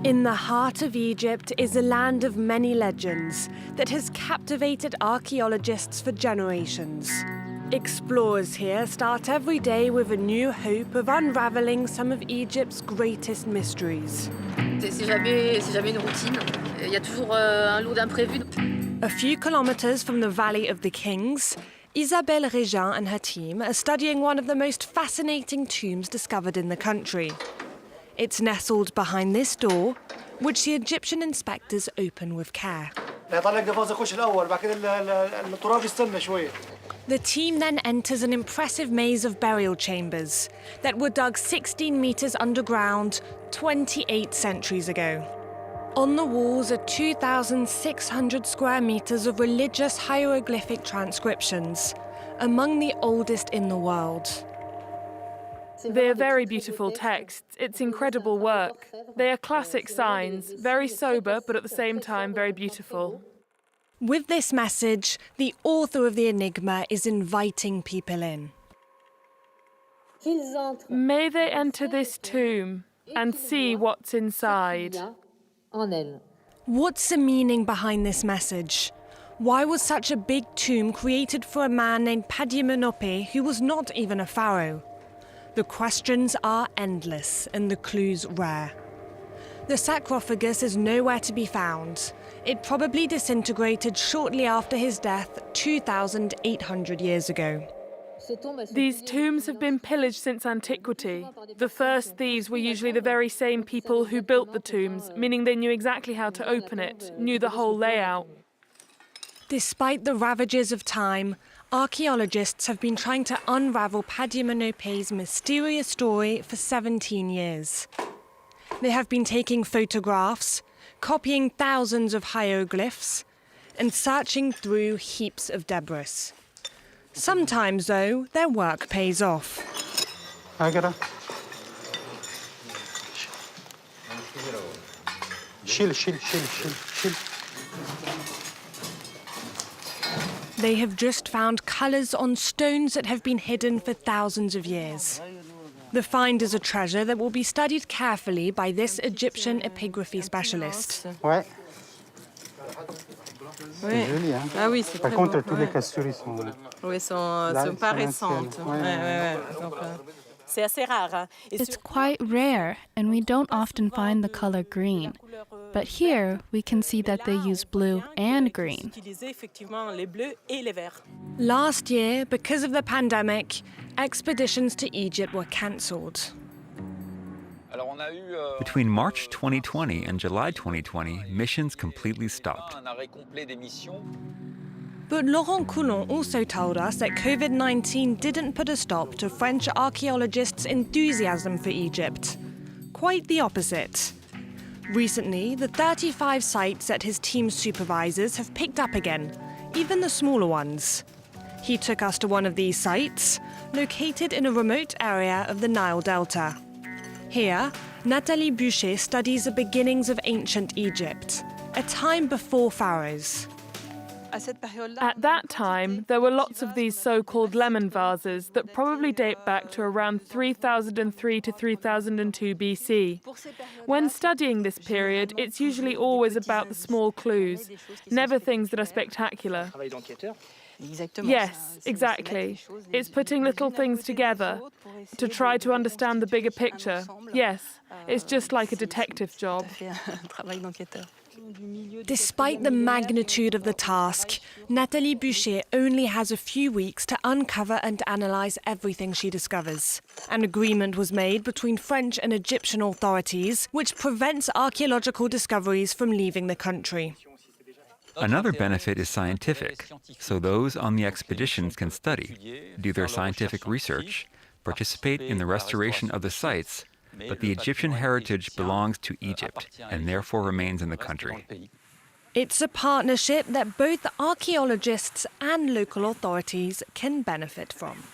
In the heart of Egypt is a land of many legends that has captivated archaeologists for generations. Explorers here start every day with a new hope of unraveling some of Egypt's greatest mysteries. C'est jamais une routine. Il y a toujours un lot d'imprévus. A few kilometres from the Valley of the Kings, Isabelle Régen and her team are studying one of the most fascinating tombs discovered in the country. It's nestled behind this door, which the Egyptian inspectors open with care. The team then enters an impressive maze of burial chambers that were dug 16 metres underground 28 centuries ago. On the walls are 2,600 square metres of religious hieroglyphic transcriptions, among the oldest in the world. They're very beautiful texts. It's incredible work. They are classic signs, very sober, but at the same time very beautiful. With this message, the author of the enigma is inviting people in. May they enter this tomb and see what's inside. What's the meaning behind this message? Why was such a big tomb created for a man named Padimenope who was not even a pharaoh? The questions are endless and the clues rare. The sarcophagus is nowhere to be found. It probably disintegrated shortly after his death 2,800 years ago. These tombs have been pillaged since antiquity. The first thieves were usually the very same people who built the tombs, meaning they knew exactly how to open it, knew the whole layout. Despite the ravages of time, archaeologists have been trying to unravel Padimenope's mysterious story for 17 years. They have been taking photographs, copying thousands of hieroglyphs, and searching through heaps of debris. Sometimes, though, their work pays off. They have just found colours on stones that have been hidden for thousands of years. The find is a treasure that will be studied carefully by this Egyptian epigraphy specialist. Ouais. Oui. Joli, hein? Ah oui, c'est Par très contre, beau. toutes les cassures, ils sont... Oui, sont pas récentes. Donc, c'est assez rare. It's quite rare, and we don't often find the color green. But here, we can see that they use blue and green. Last year, because of the pandemic, expeditions to Egypt were cancelled. Between March 2020 and July 2020, missions completely stopped. But Laurent COULON also told us that COVID-19 didn't put a stop to French archaeologists' enthusiasm for Egypt. Quite the opposite. Recently, the 35 sites that his team supervises have picked up again, even the smaller ones. He took us to one of these sites, located in a remote area of the Nile Delta. Here, Nathalie Boucher studies the beginnings of ancient Egypt, a time before pharaohs. At that time, there were lots of these so-called lemon vases that probably date back to around 3003 to 3002 BC. When studying this period, it's usually always about the small clues, never things that are spectacular. Yes, exactly. It's putting little things together to try to understand the bigger picture. Yes, it's just like a detective job. Despite the magnitude of the task, Nathalie Boucher only has a few weeks to uncover and analyse everything she discovers. An agreement was made between French and Egyptian authorities, which prevents archaeological discoveries from leaving the country. Another benefit is scientific, so those on the expeditions can study, do their scientific research, participate in the restoration of the sites, but the Egyptian heritage belongs to Egypt and therefore remains in the country. It's a partnership that both archaeologists and local authorities can benefit from.